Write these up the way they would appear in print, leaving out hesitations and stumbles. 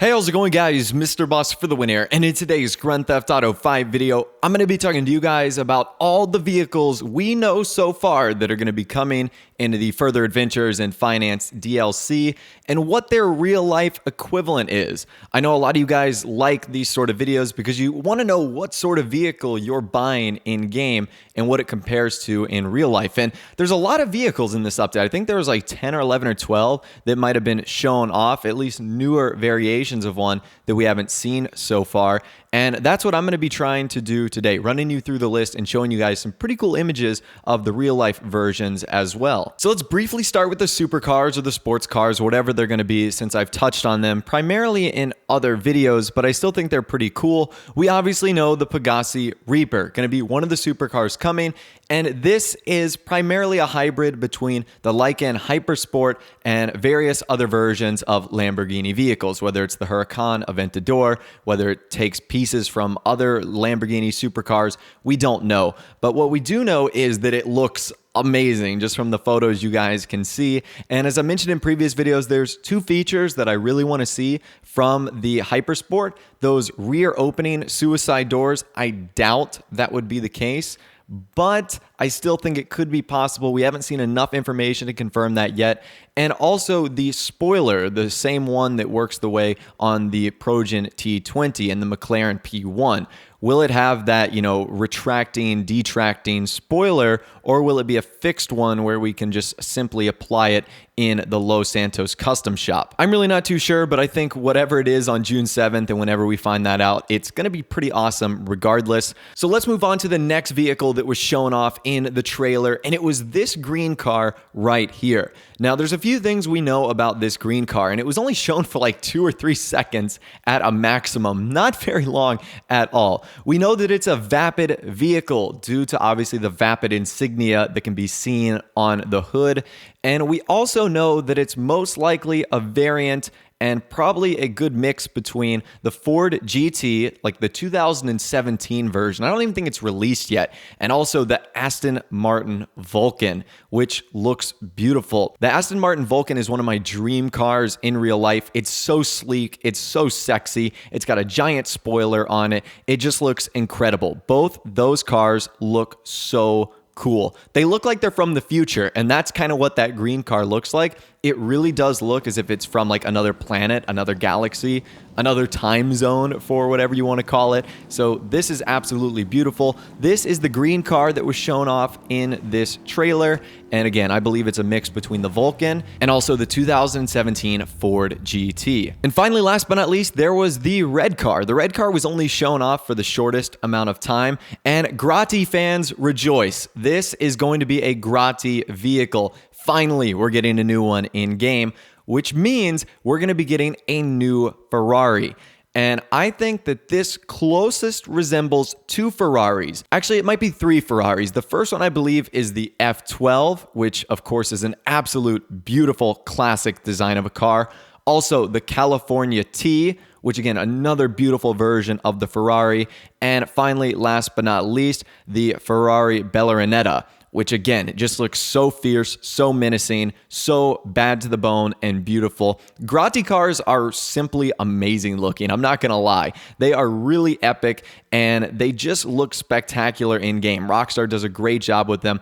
Hey, how's it going, guys? Mr. Boss for the win here, and in today's Grand Theft Auto 5 video, I'm going to be talking to you guys about all the vehicles we know so far that are going to be coming into the Further Adventures and Finance DLC, and what their real-life equivalent is. I know a lot of you guys like these sort of videos because you want to know what sort of vehicle you're buying in-game and what it compares to in real life, and there's a lot of vehicles in this update. I think there was like 10 or 11 or 12 that might have been shown off, at least newer variations of one that we haven't seen so far. And that's what I'm going to be trying to do today, running you through the list and showing you guys some pretty cool images of the real life versions as well. So let's briefly start with the supercars or the sports cars, whatever they're going to be, since I've touched on them primarily in other videos, but I still think they're pretty cool. We obviously know the Pegassi Reaper, going to be one of the supercars coming, and this is primarily a hybrid between the Lycan Hypersport and various other versions of Lamborghini vehicles, whether it's the Huracan Aventador, whether it takes pieces from other Lamborghini supercars, we don't know. But what we do know is that it looks amazing just from the photos you guys can see. And as I mentioned in previous videos, there's two features that I really want to see from the Hypersport. Those rear opening suicide doors, I doubt that would be the case, but I still think it could be possible. We haven't seen enough information to confirm that yet. And also the spoiler, the same one that works the way on the Progen T20 and the McLaren P1. Will it have that, retracting, detracting spoiler, or will it be a fixed one where we can just simply apply it in the Los Santos custom shop? I'm really not too sure, but I think whatever it is on June 7th and whenever we find that out, it's going to be pretty awesome regardless. So let's move on to the next vehicle that was shown off in the trailer, and it was this green car right here. Now, there's a few things we know about this green car, and it was only shown for like 2 or 3 seconds at a maximum, not very long at all. We know that it's a vapid vehicle due to obviously the vapid insignia that can be seen on the hood, and we also know that it's most likely a variant and probably a good mix between the Ford GT, like the 2017 version. I don't even think it's released yet. And also the Aston Martin Vulcan, which looks beautiful. The Aston Martin Vulcan is one of my dream cars in real life. It's so sleek. It's so sexy. It's got a giant spoiler on it. It just looks incredible. Both those cars look so cool. They look like they're from the future, and that's kind of what that green car looks like. It really does look as if it's from like another planet, another galaxy, another time zone, for whatever you want to call it. So this is absolutely beautiful. This is the green car that was shown off in this trailer. And again, I believe it's a mix between the Vulcan and also the 2017 Ford GT. And finally, last but not least, there was the red car. The red car was only shown off for the shortest amount of time, and Grotti fans rejoice. This is going to be a Grotti vehicle. Finally, we're getting a new one in game, which means we're going to be getting a new Ferrari. And I think that this closest resembles 2 Ferraris. Actually, it might be 3 Ferraris. The first one, I believe, is the F12, which, of course, is an absolute beautiful classic design of a car. Also, the California T, which, again, another beautiful version of the Ferrari. And finally, last but not least, the Ferrari Balleronetta, which again, it just looks so fierce, so menacing, so bad to the bone and beautiful. Grotti cars are simply amazing looking. I'm not gonna lie. They are really epic and they just look spectacular in game. Rockstar does a great job with them.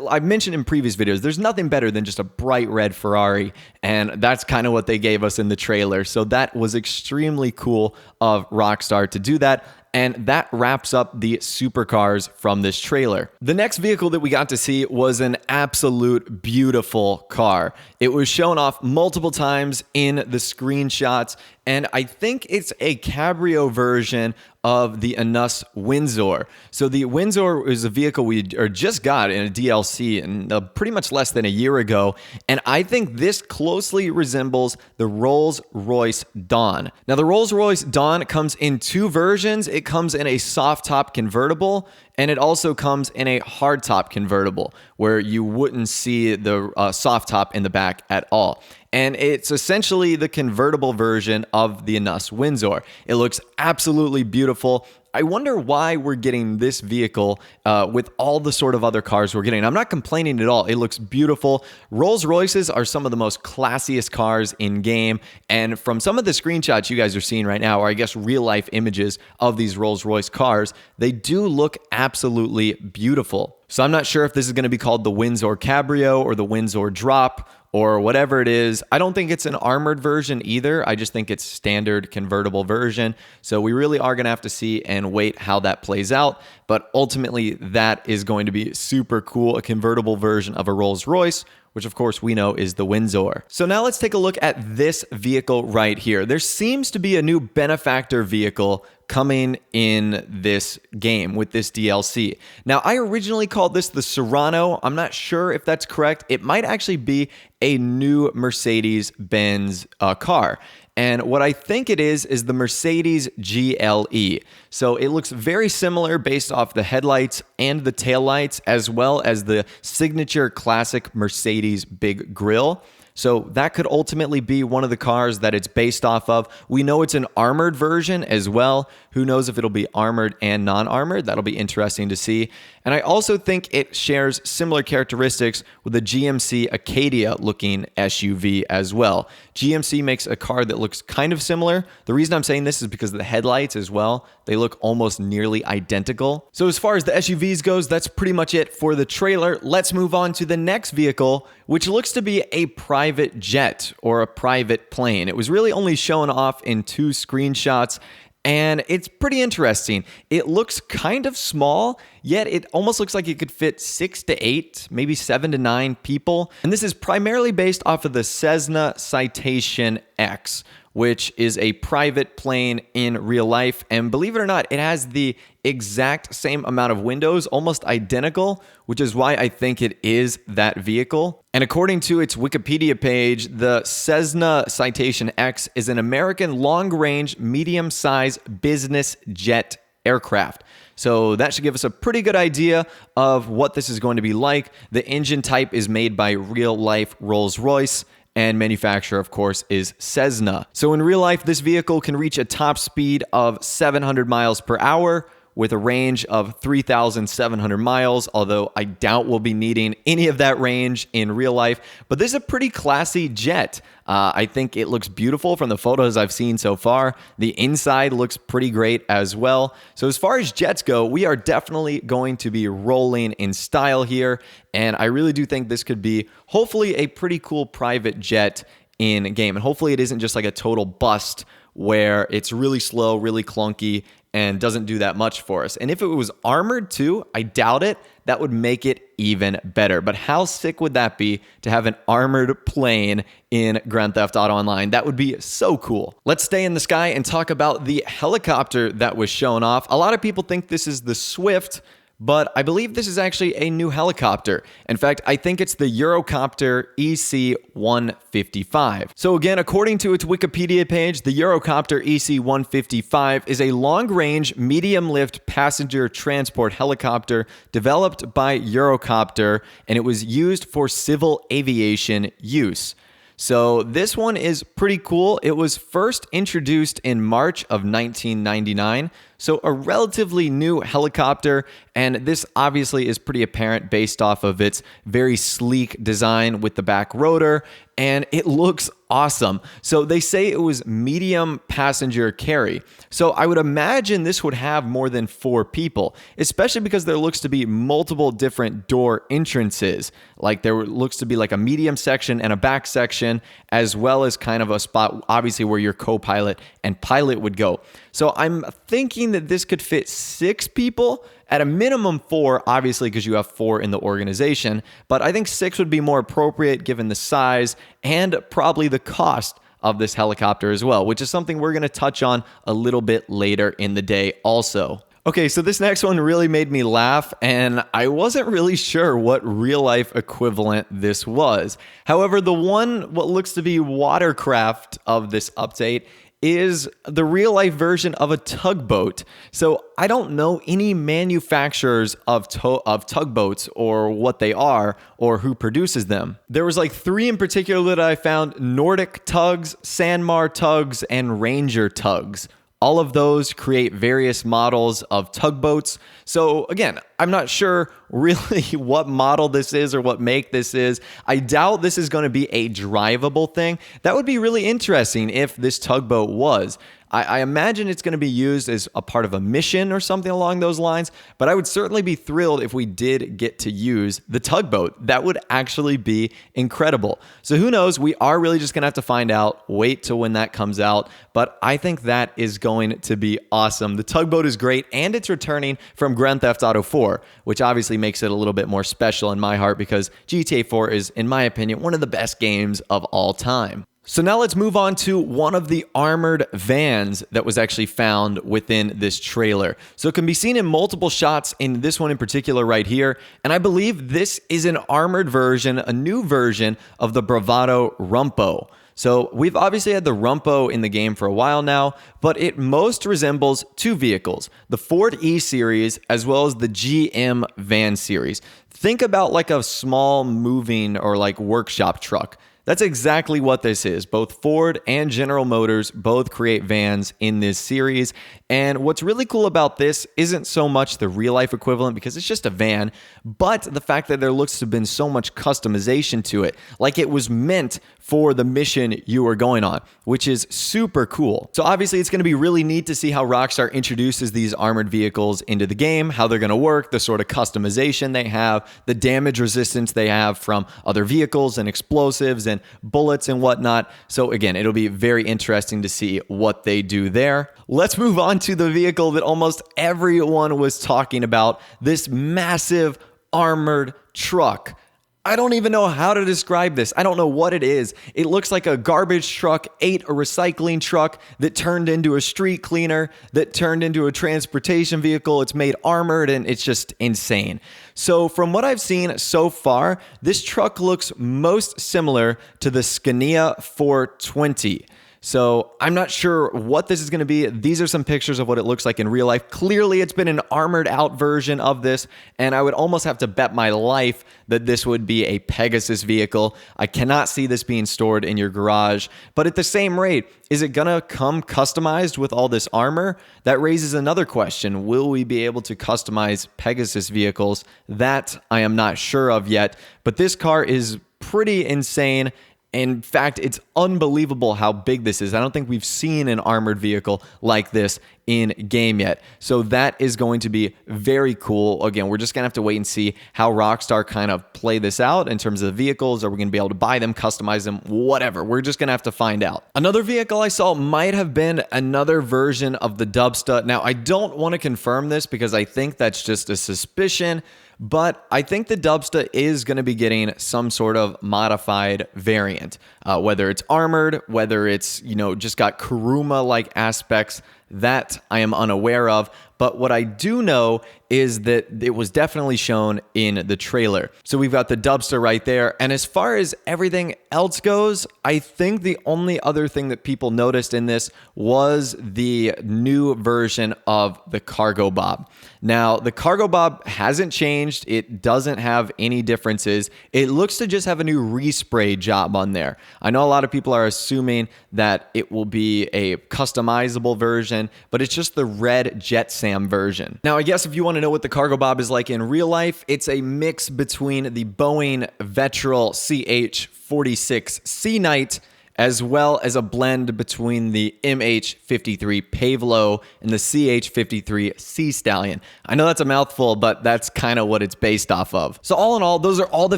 I've mentioned in previous videos, there's nothing better than just a bright red Ferrari, and that's kind of what they gave us in the trailer. So that was extremely cool of Rockstar to do that. And that wraps up the supercars from this trailer. The next vehicle that we got to see was an absolute beautiful car. It was shown off multiple times in the screenshots, and I think it's a cabrio version of the Anus Windsor. So the Windsor is a vehicle we just got in a DLC and pretty much less than a year ago, and I think this closely resembles the Rolls-Royce Dawn. Now the Rolls-Royce Dawn comes in 2 versions. It comes in a soft top convertible, and it also comes in a hard top convertible where you wouldn't see the soft top in the back at all. and it's essentially the convertible version of the Anus Windsor. It looks absolutely beautiful. I wonder why we're getting this vehicle with all the sort of other cars we're getting. I'm not complaining at all. It looks beautiful. Rolls-Royces are some of the most classiest cars in game. And from some of the screenshots you guys are seeing right now, or I guess real-life images of these Rolls-Royce cars, they do look absolutely beautiful. So I'm not sure if this is going to be called the Windsor Cabrio or the Windsor Drop or whatever it is. I don't think it's an armored version either. I just think it's standard convertible version. So we really are going to have to see and wait how that plays out. But ultimately, that is going to be super cool, a convertible version of a Rolls-Royce, which of course we know is the Windsor. So now let's take a look at this vehicle right here. There seems to be a new benefactor vehicle coming in this game with this DLC. Now, I originally called this the Serrano. I'm not sure if that's correct. It might actually be a new Mercedes-Benz car. And what I think it is the Mercedes GLE. So it looks very similar based off the headlights and the taillights, as well as the signature classic Mercedes big grille. So that could ultimately be one of the cars that it's based off of. We know it's an armored version as well. Who knows if it'll be armored and non-armored? That'll be interesting to see. And I also think it shares similar characteristics with the GMC Acadia looking SUV as well. GMC makes a car that looks kind of similar. The reason I'm saying this is because of the headlights as well. They look almost nearly identical. So as far as the SUVs goes, that's pretty much it for the trailer. Let's move on to the next vehicle, which looks to be a private jet or a private plane. It was really only shown off in 2 screenshots, and it's pretty interesting. It looks kind of small, yet it almost looks like it could fit 6 to 8, maybe 7 to 9 people. And this is primarily based off of the Cessna Citation X, which is a private plane in real life. And believe it or not, it has the exact same amount of windows, almost identical, which is why I think it is that vehicle. And according to its Wikipedia page, the Cessna Citation X is an American long-range, medium-sized business jet aircraft. So that should give us a pretty good idea of what this is going to be like. The engine type is made by real-life Rolls-Royce, and manufacturer, of course, is Cessna. So in real life, this vehicle can reach a top speed of 700 miles per hour with a range of 3,700 miles, although I doubt we'll be needing any of that range in real life. But this is a pretty classy jet. I think it looks beautiful from the photos I've seen so far. The inside looks pretty great as well. So as far as jets go, we are definitely going to be rolling in style here. And I really do think this could be hopefully a pretty cool private jet in game. And hopefully it isn't just like a total bust where it's really slow, really clunky, and doesn't do that much for us. And if it was armored too, I doubt it. That would make it even better. But how sick would that be to have an armored plane in Grand Theft Auto Online? That would be so cool. Let's stay in the sky and talk about the helicopter that was shown off. A lot of people think this is the Swift, but I believe this is actually a new helicopter. In fact, I think it's the Eurocopter EC-155. So again, according to its Wikipedia page, the Eurocopter EC-155 is a long-range, medium-lift passenger transport helicopter developed by Eurocopter, and it was used for civil aviation use. So this one is pretty cool. It was first introduced in March of 1999. So a relatively new helicopter, and this obviously is pretty apparent based off of its very sleek design with the back rotor, and it looks awesome. So they say it was medium passenger carry. So I would imagine this would have more than 4 people, especially because there looks to be multiple different door entrances. Like there looks to be like a medium section and a back section, as well as kind of a spot, obviously, where your co-pilot and pilot would go. So I'm thinking that this could fit 6 people, at a minimum 4, obviously, because you have 4 in the organization. But I think 6 would be more appropriate given the size and probably the cost of this helicopter as well, which is something we're going to touch on a little bit later in the day also. Okay, so this next one really made me laugh, and I wasn't really sure what real-life equivalent this was. However, the one, what looks to be watercraft of this update, is the real life version of a tugboat. So I don't know any manufacturers of tugboats or what they are or who produces them. There was like 3 in particular that I found: Nordic Tugs, Sanmar Tugs, and Ranger Tugs. All of those create various models of tugboats. So again, I'm not sure really what model this is or what make this is. I doubt this is going to be a drivable thing. That would be really interesting if this tugboat was. I imagine it's going to be used as a part of a mission or something along those lines, but I would certainly be thrilled if we did get to use the tugboat. That would actually be incredible. So who knows? We are really just going to have to find out. Wait till when that comes out, but I think that is going to be awesome. The tugboat is great, and it's returning from Grand Theft Auto 4, which obviously makes it a little bit more special in my heart because GTA 4 is, in my opinion, one of the best games of all time. So now let's move on to one of the armored vans that was actually found within this trailer. So it can be seen in multiple shots in this one in particular right here. And I believe this is an armored version, a new version of the Bravado Rumpo. So we've obviously had the Rumpo in the game for a while now, but it most resembles 2 vehicles, the Ford E-Series as well as the GM van series. Think about like a small moving or like workshop truck. That's exactly what this is. Both Ford and General Motors both create vans in this series. And what's really cool about this isn't so much the real life equivalent because it's just a van, but the fact that there looks to have been so much customization to it, like it was meant for the mission you were going on, which is super cool. So obviously it's going to be really neat to see how Rockstar introduces these armored vehicles into the game, how they're going to work, the sort of customization they have, the damage resistance they have from other vehicles and explosives and bullets and whatnot. So again, it'll be very interesting to see what they do there. Let's move on to the vehicle that almost everyone was talking about, this massive armored truck. I don't even know how to describe this. I don't know what it is. It looks like a garbage truck ate a recycling truck that turned into a street cleaner, that turned into a transportation vehicle. It's made armored and it's just insane. So from what I've seen so far, this truck looks most similar to the Scania 420. So I'm not sure what this is going to be. These are some pictures of what it looks like in real life. Clearly, it's been an armored out version of this, and I would almost have to bet my life that this would be a Pegasus vehicle. I cannot see this being stored in your garage, but at the same rate, is it going to come customized with all this armor? That raises another question. Will we be able to customize Pegasus vehicles? That I am not sure of yet, but this car is pretty insane. In fact, it's unbelievable how big this is. I don't think we've seen an armored vehicle like this in game yet. So that is going to be very cool. Again, we're just going to have to wait and see how Rockstar kind of play this out in terms of the vehicles. Are we going to be able to buy them, customize them, whatever? We're just going to have to find out. Another vehicle I saw might have been another version of the Dubsta. Now, I don't want to confirm this because I think that's just a suspicion, but I think the Dubsta is going to be getting some sort of modified variant, whether it's armored, whether it's, just got Kuruma-like aspects. That I am unaware of, but what I do know is that it was definitely shown in the trailer. So we've got the Dubsta right there, and as far as everything else goes, I think the only other thing that people noticed in this was the new version of the Cargo Bob. Now, the Cargo Bob hasn't changed. It doesn't have any differences. It looks to just have a new respray job on there. I know a lot of people are assuming that it will be a customizable version, but it's just the red Jet Sam version. Now, I guess if you want to know what the Cargo Bob is like in real life, it's a mix between the Boeing Vetril CH-46 Sea Knight as well as a blend between the MH-53 Pavelo and the CH-53 Sea Stallion. I know that's a mouthful, but that's kind of what it's based off of. So all in all, those are all the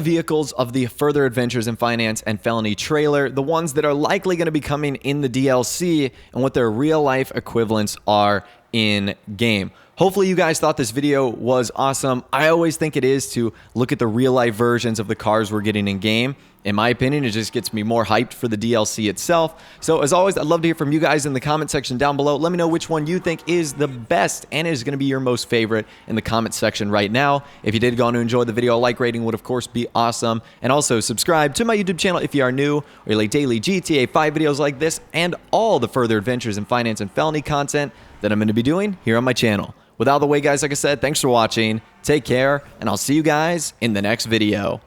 vehicles of the Further Adventures in Finance and Felony trailer, the ones that are likely going to be coming in the DLC and what their real life equivalents are in game. Hopefully you guys thought this video was awesome. I always think it is to look at the real life versions of the cars we're getting in game. In my opinion, it just gets me more hyped for the DLC itself. So as always, I'd love to hear from you guys in the comment section down below. Let me know which one you think is the best and is going to be your most favorite in the comment section right now. If you did go on to enjoy the video, a like rating would of course be awesome. And also subscribe to my YouTube channel if you are new, or you like daily GTA 5 videos like this and all the further adventures in finance and felony content that I'm going to be doing here on my channel. With all the way, guys, like I said, thanks for watching, take care, and I'll see you guys in the next video.